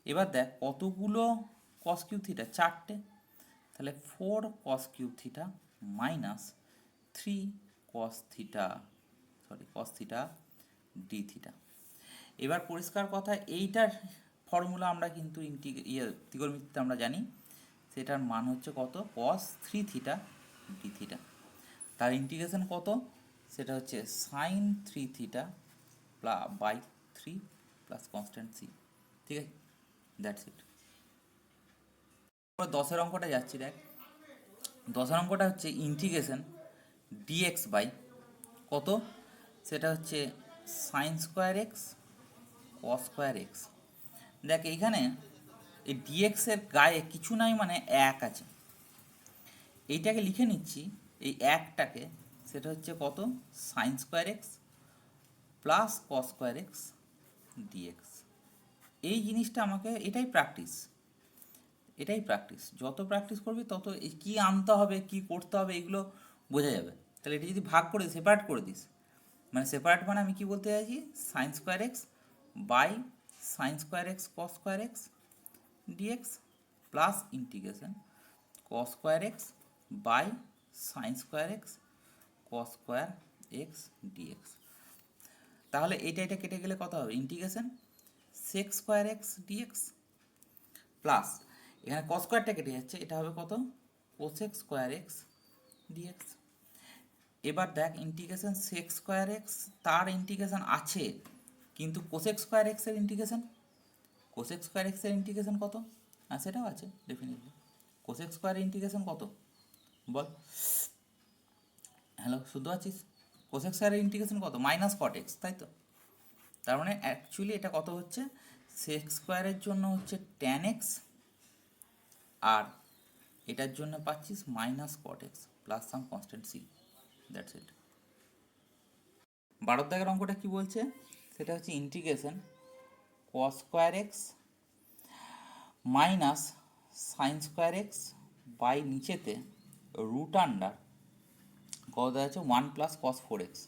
Speaker 1: এবার দেখ কতগুলো কস কিউব থিটা চারটে, তাহলে four cos cube theta minus three cos theta cos theta d theta. এবার পরিষ্কার কথা এইটার ফর্মুলা আমরা কিন্তু ত্রিকোণমিতিতে আমরা জানি, সেটার মান হচ্ছে কত cos three theta d theta. তার ইন্টিগ্রেশন কত সেটা হচ্ছে sine three theta by three plus constant c, ঠিক আছে, দ্যাটস ইট। দশের অঙ্কটা যাচ্ছি, দেখ দশের অঙ্কটা হচ্ছে ইন্টিগ্রেশন ডিএক্স বাই কত সেটা হচ্ছে sine square x cos square x. দেখ এইখানে এই ডিএক্সের গায়ে কিছু নাই মানে এক আছে, এইটাকে লিখে নিচ্ছি এই একটাকে, সেটা হচ্ছে কত sine square x plus cos square x dx. এই জিনিসটা আমাকে এটাই প্র্যাকটিস, যত প্র্যাকটিস করবি তত কি আনতে হবে কি করতে হবে এগুলো বোঝা যাবে। তাহলে এটা যদি ভাগ করে সেপারেট করে দিস, মানে সেপারেট মানে আমি কি বলতে চাইছি sine square x by sine square x cos square x dx plus integration cos square x by sine square x cos square x dx. তাহলে এটা কেটে গেলে কত হবে integration sec square x dx plus এখানে কস স্কোয়ারটা কেটে যাচ্ছে, এটা হবে কত কোসেক স্কোয়ার এক্স ডিএক্স। এবার দেখ ইন্টিগ্রেশন সেক স্কোয়ার এক্স তার ইন্টিগ্রেশন আছে, কিন্তু কোসেক স্কোয়ার এক্সের ইন্টিগ্রেশন কত, হ্যাঁ সেটাও আছে ডেফিনেটলি। কোসেক স্কোয়ার ইন্টিগ্রেশন কত বল, হ্যালো শুনতে পাচ্ছিস, কোসেক স্কোয়ারের ইন্টিগ্রেশন কত মাইনাস কট এক্স, তাই তো। তার মানে অ্যাকচুয়ালি এটা কত হচ্ছে সেক স্কোয়ারের জন্য হচ্ছে ট্যান এক্স, আর এটার জন্য পাচ্ছিস minus cot x plus some constant c, that's it. 12 দাগের অঙ্কটা কি বলছে সেটা হচ্ছে integration cos square x minus sine square x by নিচেতে রুট আন্ডার কত দেওয়া আছে one plus cos four x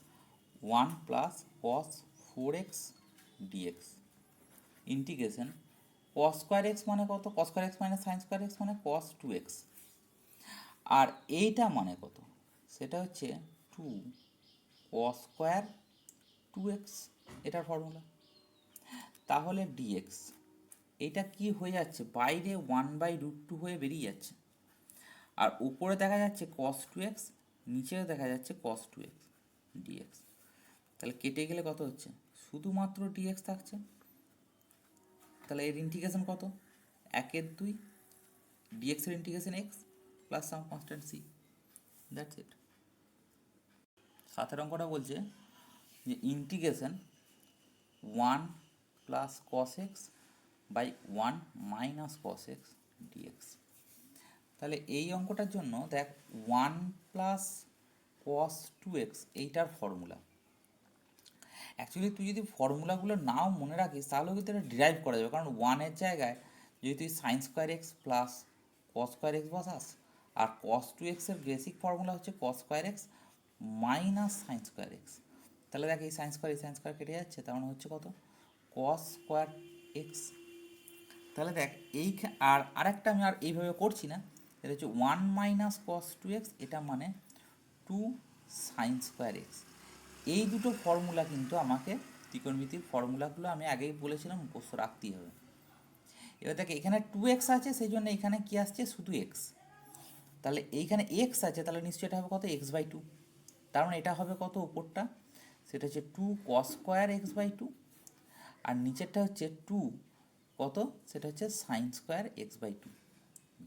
Speaker 1: four x dx. Integration cos square x মানে কত cos square x minus sine square x মানে কস টু এক্স, আর এইটা মানে কত সেটা হচ্ছে two cos square two x, এটার ফর্মুলা। তাহলে ডিএক্স এইটা কি হয়ে যাচ্ছে বাইরে ওয়ান বাই রুট টু হয়ে বেরিয়ে যাচ্ছে, আর উপরে দেখা যাচ্ছে কস টু এক্স, নিচেও দেখা যাচ্ছে কস টু এক্স ডিএক্স। তাহলে কেটে গেলে কত হচ্ছে শুধুমাত্র ডিএক্স থাকছে, তাহলে এর ইন্টিগ্রেশন কত একের দুই ডিএক্সের integration x plus some constant c, that's it. 7 অঙ্কটা বলছে যে integration one plus cos x by one minus cos x dx. তাহলে এই অঙ্কটার জন্য দেখ one plus cos two x এইটার ফর্মুলা, অ্যাকচুয়ালি তুই যদি ফর্মুলাগুলো নাও মনে রাখিস তাহলেও কিন্তু এটা ডিরাইভ করা যাবে, কারণ ওয়ানের জায়গায় যদি তুই sine square x plus cos square x বসাস, আর কস টু এক্সের বেসিক ফর্মুলা হচ্ছে cos square x minus sine square x. তাহলে দেখ এই সাইন স্কোয়ার কেটে যাচ্ছে, তার মানে হচ্ছে কত কস স্কোয়ার এক্স। তাহলে দেখ এই আরেকটা আমি আর এইভাবে করছি না, এটা হচ্ছে one minus cos two x, এটা মানে টু সাইন স্কোয়ার এক্স। এই দুটো ফর্মুলা কিন্তু আমাকে ত্রিকোণমিতির ফর্মুলাগুলো আমি আগেই বলেছিলাম মুখস্থ রাখতেই হবে। এবার দেখ এখানে টু এক্স আছে সেই জন্য এখানে কী আসছে শুধু এক্স, তাহলে এইখানে এক্স আছে, তাহলে নিশ্চয়ই এটা হবে কত, এক্স বাই টু। তার মানে এটা হবে কত উপরটা, সেটা হচ্ছে two cos square x by two, আর নিচেরটা হচ্ছে টু কত, সেটা হচ্ছে sine square x by two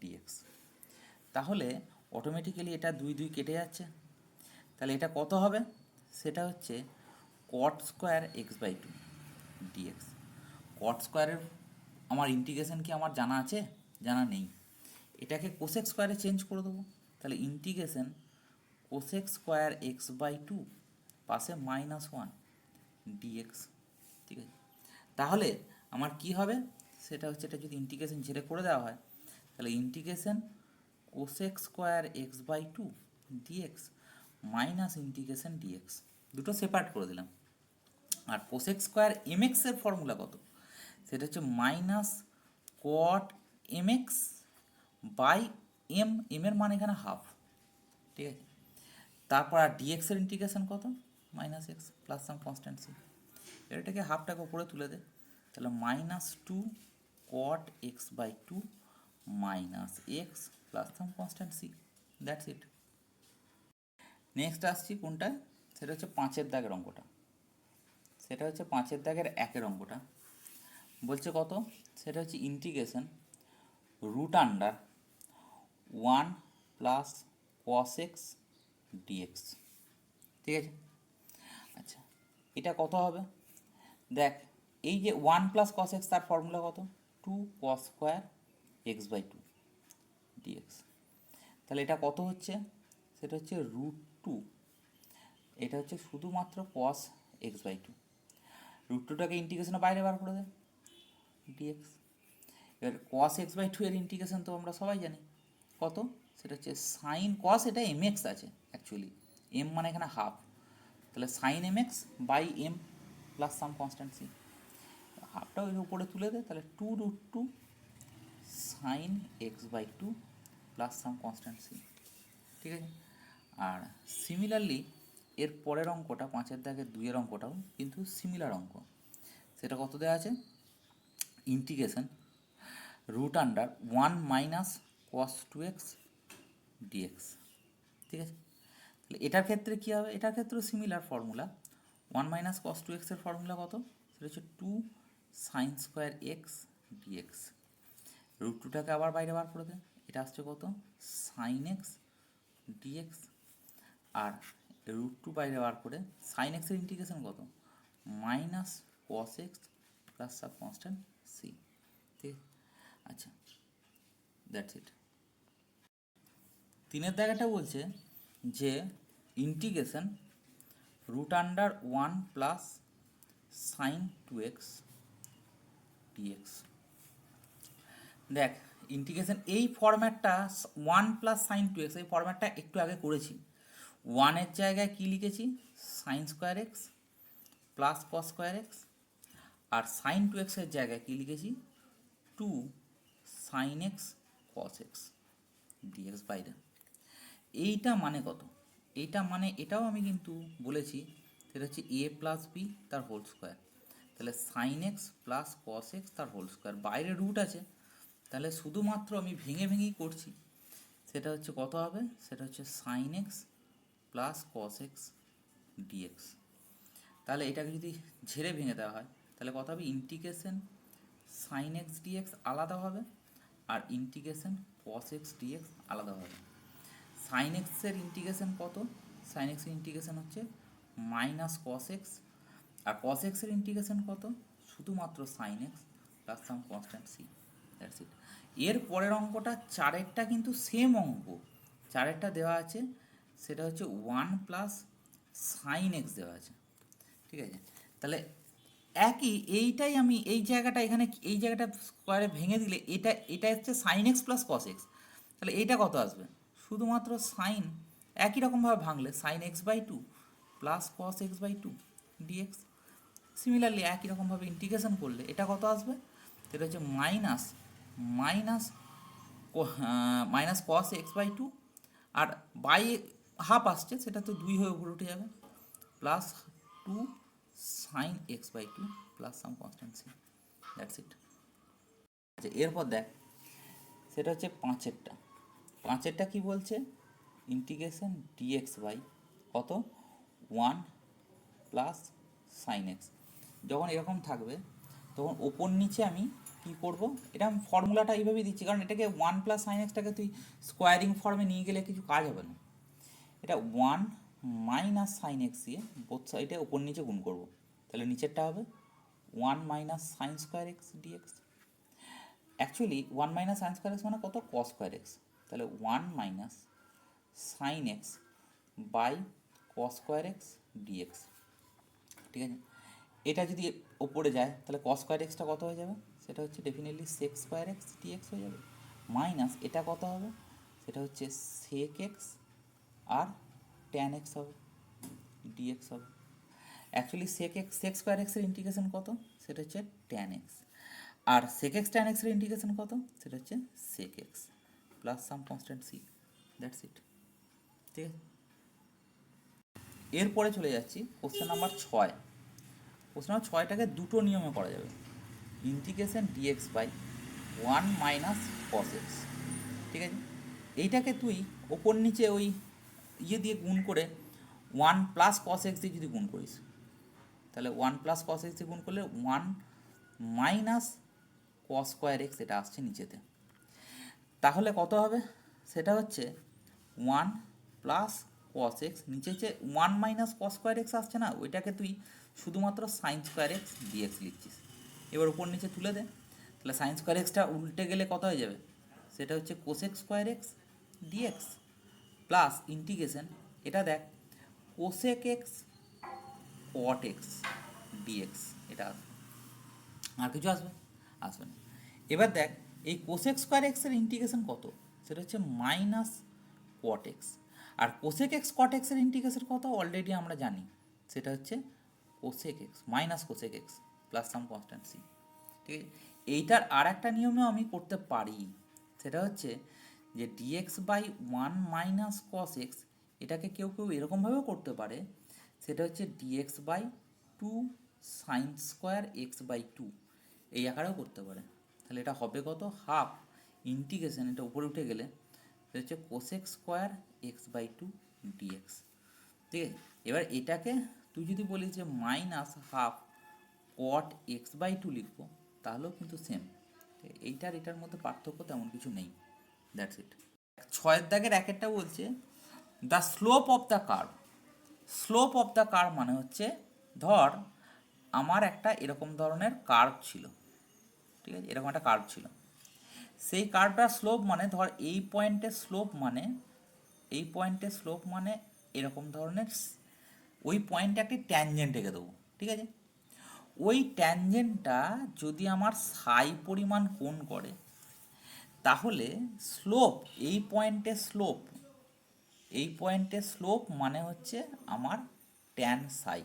Speaker 1: dx. তাহলে অটোমেটিক্যালি এটা দুই দুই কেটে যাচ্ছে, তাহলে এটা কত হবে, সেটা হচ্ছে cot square x by two dx. Cot স্কোয়ারের আমার ইন্টিগ্রেশন কি আমার জানা আছে, জানা নেই। এটাকে কোসেক স্কোয়ারে চেঞ্জ করে দেবো, তাহলে integration cosec square x by two পাশে মাইনাস ওয়ান ডিএক্স। ঠিক আছে, তাহলে আমার কি হবে, সেটা হচ্ছে এটা যদি ইন্টিগ্রেশন ঝেড়ে করে দেওয়া হয়, তাহলে integration cosec square x by two dx minus integration dx, দুটো সেপারেট করে দিলাম। আর কোসেক স্কোয়ার এমএক্সের ফর্মুলা কত, সেটা হচ্ছে মাইনাস কট এমএক্স বাই এর মান এখানে হাফ। ঠিক আছে, তারপর আর ডিএক্সের ইন্টিগ্রেশন কত, minus x plus some constant c. এটাকে হাফটাকে উপরে তুলে দে, তাহলে minus two cot x by two minus x plus some constant c, that's it. Next আসছি কোনটায়, সেটা হচ্ছে পাঁচের দাগের অঙ্কটা। সেটা হচ্ছে পাঁচের দাগের একের অঙ্কটা। বলছে কত, সেটা হচ্ছে integration root under one plus cos x dx. ঠিক আছে, আচ্ছা এটা কত হবে, দেখ এই যে ওয়ান প্লাস কস এক্স তার ফর্মুলা কত, two cos square x by two dx. তাহলে এটা কত হচ্ছে, সেটা হচ্ছে রুট টু, এটা হচ্ছে শুধুমাত্র কস এক্স বাই টু। রুট টুটাকে ইন্টিগ্রেশনের বাইরে বার করে দেয় ডিএক্স। এবার কস এক্স বাই টু এর ইন্টিগ্রেশন তো আমরা সবাই জানি কত, সেটা হচ্ছে সাইন কস, এটা এম এক্স আছে অ্যাকচুয়ালি, এম মানে এখানে হাফ, তাহলে sine m x by m plus some constant c. হাফটা ওই উপরে তুলে দেয়, তাহলে two root two sine x by two plus some constant c. ঠিক আছে, আর সিমিলারলি এর পরের অঙ্কটা পাঁচের দাগের দুইয়ের অঙ্কটাও কিন্তু সিমিলার অঙ্ক। সেটা কত দেওয়া আছে, integration root under one minus cos two x dx. ঠিক আছে, তাহলে এটার ক্ষেত্রে কী হবে, এটার ক্ষেত্রেও similar formula, one minus cos two এক্সের ফর্মুলা কত, সেটা হচ্ছে two sine square x dx. Root টুটাকে আবার বাইরে বার করে দেয়, এটা আসছে কত, সাইন এক্স ডিএক্স, আর রুট টু বাইরে বার করে সাইন এক্সের ইন্টিগ্রেশন কত, minus cos x plus some constant c. ঠিক আছে, আচ্ছা দ্যাটস ইট। তিনের জায়গাটা বলছে যে integration root under one plus sine two x dx. দেখ ইন্টিগ্রেশন এই ফরম্যাটটা one plus sine two x, এই ফরম্যাটটা একটু আগে করেছি। ওয়ানের জায়গায় কী লিখেছি, sine square x plus cos square x, আর সাইন টু এক্সের জায়গায় কী লিখেছি, two sine x cos x dx বাইরে। এইটা মানে কত, এইটা মানে এটাও আমি কিন্তু বলেছি, সেটা হচ্ছে এ প্লাস বি তার হোল স্কোয়ার, তাহলে sine x plus cos x তার হোল স্কোয়ার, বাইরে রুট আছে, তাহলে শুধুমাত্র আমি ভেঙে ভেঙেই করছি। সেটা হচ্ছে কত হবে, সেটা হচ্ছে sine x plus cos x dx. তাহলে এটাকে যদি ঝেড়ে ভেঙে দেওয়া হয়, তাহলে কত হবে, ইন্টিগ্রেশন সাইন এক্স ডিএক্স আলাদা হবে, আর ইন্টিগ্রেশন কস এক্স ডিএক্স আলাদা হবে। সাইন এক্সের ইন্টিগ্রেশন কত, সাইন এক্সের ইন্টিগ্রেশন হচ্ছে মাইনাস কস এক্স, আর কস এক্সের ইন্টিগ্রেশন কত, শুধুমাত্র sine x plus some constant c, that's it. এর পরের অঙ্কটা চারেরটা কিন্তু সেম অঙ্ক, চারেরটা দেওয়া আছে, সেটা হচ্ছে ওয়ান প্লাস সাইন এক্স দেওয়া আছে। ঠিক আছে, তাহলে একই এইটাই আমি এই জায়গাটা এখানে এই জায়গাটা স্কোয়ারে ভেঙে দিলে এটা এটা হচ্ছে sine x plus cos x, তাহলে এইটা কত আসবে, শুধুমাত্র সাইন, একই রকমভাবে ভাঙলে sine x by two plus cos x by two dx. Similarly একই রকমভাবে ইন্টিগ্রেশন করলে এটা কত আসবে, এটা হচ্ছে minus minus minus cos x by two, আর বাই হাফ আসছে, সেটা তো দুই হয়ে উপরে উঠে যাবে, plus two sine x by two plus some constant c, that's it. আচ্ছা এরপর দেখ, সেটা হচ্ছে পাঁচেরটা। 5এরটা কি বলছে, ইন্টিগ্রেশন ডিএক্স বাই কত 1 প্লাস সাইন এক্স। যখন এরকম থাকবে তখন ওপর নিচে আমি কী করব, এটা আমি ফর্মুলাটা এইভাবেই দিচ্ছি, কারণ এটাকে 1 প্লাস সাইন এক্সটাকে তুই স্কোয়ারিং ফর্মে নিয়ে গেলে কিছু কাজ হবে না। এটা 1 মাইনাস সাইন এক্স দিয়ে বোথ সাইডে ওপর নিচে গুণ করব, তাহলে নিচেরটা হবে 1 minus sine square x dx. Actually 1 minus sine square x মানে কত, কস স্কোয়ার এক্স, তাহলে 1 minus sine x by cos square x dx. ঠিক আছে, এটা যদি ওপরে যায় তাহলে কস স্কোয়ার এক্সটা কত হয়ে যাবে, সেটা হচ্ছে definitely sec square x dx হয়ে যাবে, মাইনাস এটা কত হবে, সেটা হচ্ছে সেক এক্স আর ট্যান এক্স হবে ডিএক্স হবে। অ্যাকচুয়ালি সেক স্কোয়ার এক্সের ইন্টিগ্রেশন কত, সেটা হচ্ছে ট্যান এক্স, আর সেক এক্স ট্যান এক্সের ইন্টিগ্রেশন কত, সেটা হচ্ছে sec x plus some constant c, that's it. ঠিক আছে, এরপরে চলে যাচ্ছি কোশ্চেন নাম্বার 6। কোশ্চেন নাম্বার 6টাকে দুটো নিয়মে করা যাবে, integration dx by 1 minus cos x. ঠিক আছে, এইটাকে তুই ওপর নিচে ওই ইয়ে দিয়ে গুণ করে 1 প্লাস কস এক্স দিয়ে যদি গুণ করিস, তাহলে 1 প্লাস কস এক্স দিয়ে গুণ করলে 1 মাইনাস কস স্কোয়ার এক্স এটা আসছে নিচেতে, তাহলে কত হবে, সেটা হচ্ছে 1 প্লাস কস এক্স, নিচে যে 1 মাইনাস কস স্কোয়ার এক্স আসছে না, ওইটাকে তুই শুধুমাত্র সাইন স্কোয়ার এক্স ডিএক্স লিখছিস। এবার উপর নিচে তুলে দে, তাহলে সাইন স্কোয়ার এক্সটা উল্টে গেলে কত হয়ে যাবে, সেটা হচ্ছে cosec square x dx plus integration, এটা দেখ cosec x cot x dx, এটা আসবে, আর কিছু আসবে, আসবে না। এবার দেখ এই কোসেক স্কোয়ার এক্সের ইন্টিগ্রেশন কত, সেটা হচ্ছে মাইনাস কট এক্স, আর কোসেক এক্স কট এক্সের ইন্টিগ্রেশন কত অলরেডি আমরা জানি, সেটা হচ্ছে cosec x minus cosec x plus some constant c. ঠিক আছে, এইটার আর একটা নিয়মেও আমি করতে পারি, সেটা হচ্ছে যে dx by 1 minus cos x, এটাকে কেউ কেউ এরকমভাবেও করতে পারে, সেটা হচ্ছে dx by 2 sine square x by 2, এই আকারেও করতে পারে। তাহলে এটা হবে কত, হাফ ইন্টিগ্রেশন, এটা উপরে উঠে গেলে এটা হচ্ছে cosec square x by 2 dx. ঠিক আছে, এবার এটাকে তুই যদি বলিস যে minus half cot x by 2 লিখবো, তাহলেও কিন্তু সেম, এইটার এটার মধ্যে পার্থক্য তেমন কিছু নেই, দ্যাটস ইট। 6 দাগের একটা বলছে the slope of the curve. Slope of the curve মানে হচ্ছে, ধর আমার একটা এরকম ধরনের কার্ভ ছিল, ঠিক আছে, এরকম একটা কার্ভ ছিল, সেই কার্ভটার স্লোপ মানে ধর এই পয়েন্টের স্লোপ মানে, এই পয়েন্টের স্লোপ মানে এরকম ধরনের, ওই পয়েন্টে একটি ট্যানজেন্ট এঁকে দেবো। ঠিক আছে, ওই ট্যানজেন্টটা যদি আমার সাই পরিমাণ কোণ করে, তাহলে স্লোপ এই পয়েন্টের স্লোপ, এই পয়েন্টের স্লোপ মানে হচ্ছে আমার ট্যান সাই,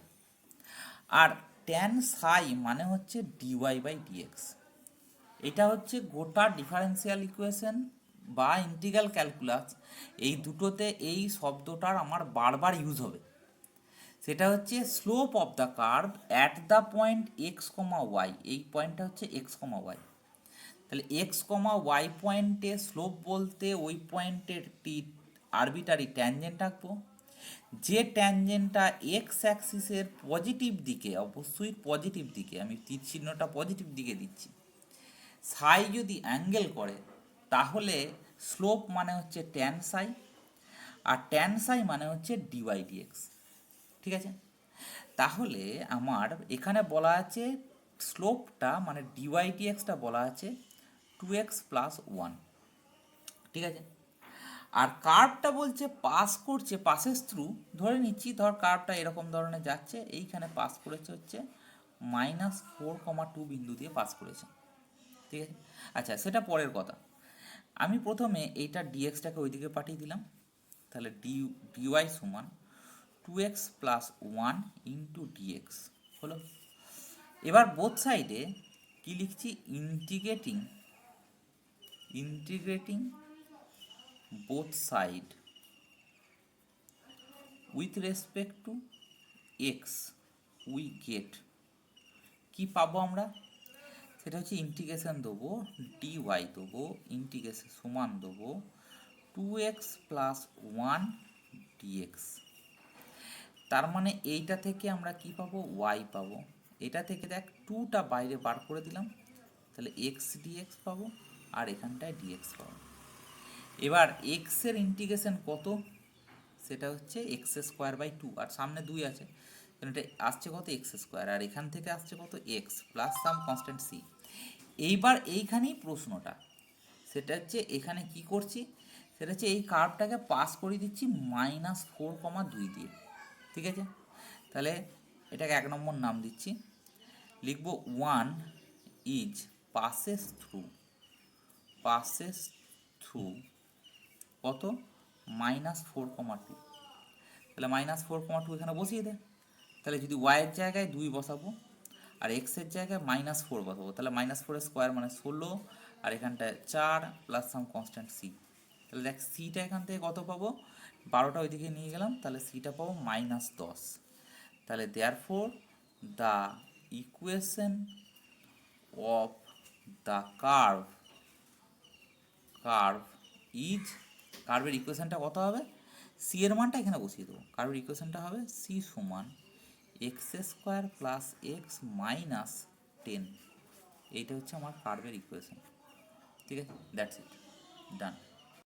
Speaker 1: আর ট্যান সাই মানে হচ্ছে ডিওয়াই বাই ডিএক্স। এটা হচ্ছে গোটা ডিফারেন্সিয়াল ইকুয়েশন বা ইন্টিগ্রাল ক্যালকুলাস, এই দুটোতে এই শব্দটার আমার বারবার ইউজ হবে। সেটা হচ্ছে slope of the curve at the point X comma Y, এই পয়েন্টটা হচ্ছে এক্স কমা ওয়াই, তাহলে এক্স কমা ওয়াই পয়েন্টে স্লোপ বলতে ওই পয়েন্টের একটি আরবিটারি ট্যানজেন্ট আঁকবো, যে ট্যানজেন্টটা এক্স অ্যাক্সিসের পজিটিভ দিকে, অবশ্যই পজিটিভ দিকে, আমি তীর চিহ্নটা পজিটিভ দিকে দিচ্ছি, সাই যদি অ্যাঙ্গেল করে, তাহলে স্লোপ মানে হচ্ছে ট্যান সাই, আর ট্যান সাই মানে হচ্ছে ডিওয়াই ডিএক্স। ঠিক আছে, তাহলে আমার এখানে বলা আছে স্লোপটা মানে ডিওয়াই ডিএক্সটা বলা আছে 2x প্লাস 1। ঠিক আছে, আর কার্ভটা বলছে পাস করছে, পাসেস থ্রু, ধরে নিচ্ছি ধর কার্ভটা এরকম ধরনের যাচ্ছে, এইখানে পাস করেছে হচ্ছে -4,2 বিন্দু দিয়ে পাস করেছে। ঠিক আছে, আচ্ছা সেটা পরের কথা, আমি প্রথমে এইটা ডিএক্সটাকে ওইদিকে পাঠিয়ে দিলাম, তাহলে ডিওয়াই সমান 2x প্লাস 1 ইন্টু ডিএক্স হলো। এবার বোথ সাইডে কি লিখছি, integrating, integrating both side with respect to x, we get কি পাবো আমরা, সেটা হচ্ছে ইন্টিগ্রেশন দেবো ডিওয়াই দেবো, ইন্টিগ্রেশন সমান দেবো 2x প্লাস 1 dx। তার মানে এইটা থেকে আমরা কি পাবো, y পাবো। এটা থেকে দেখ 2টা বাইরে বার করে দিলাম, তাহলে x dx পাবো, আর এখানটায় dx পাবো। এবার x এর ইন্টিগ্রেশন কত, সেটা হচ্ছে এক্স স্কোয়ার বাই 2, আর সামনে 2 আছে, তাহলে এটা আসছে কত এক্স স্কোয়ার, আর এখান থেকে আসছে কত x plus some constant C. এইবার এইখানেই প্রশ্নটা, সেটা হচ্ছে এখানে কি করছি, সেটা হচ্ছে এই কার্ভটাকে পাস করে দিচ্ছি -4,2 দিয়ে, ঠিক আছে। তাহলে এটাকে 1 নম্বর নাম দিচ্ছি, লিখব 1 ইজ পাসেস থ্রু কত -4,2। তাহলে -4,2 এখানে বসিয়ে দেয়। তাহলে যদি ওয়াইয়ের জায়গায় 2 বসাবো আর এক্সের জায়গায় -4 বসাবো, তাহলে -4 স্কোয়ার মানে 16, আর এখানটায় 4 প্লাস সাম কনস্ট্যান্ট সি। তাহলে দেখ সিটা এখান থেকে কত পাবো, 12টা ওইদিকে নিয়ে গেলাম, তাহলে সিটা পাবো -10। তাহলে therefore the equation of the curve is, কার্ভের ইকুয়েশনটা কত হবে, সি এর মানটা এখানে বসিয়ে দেবো। কার্ভের ইকুয়েশনটা হবে সি সমান x square plus x minus 10। এইটা হচ্ছে আমার কার্ভের ইকুয়েশন, ঠিক আছে। That's it, done.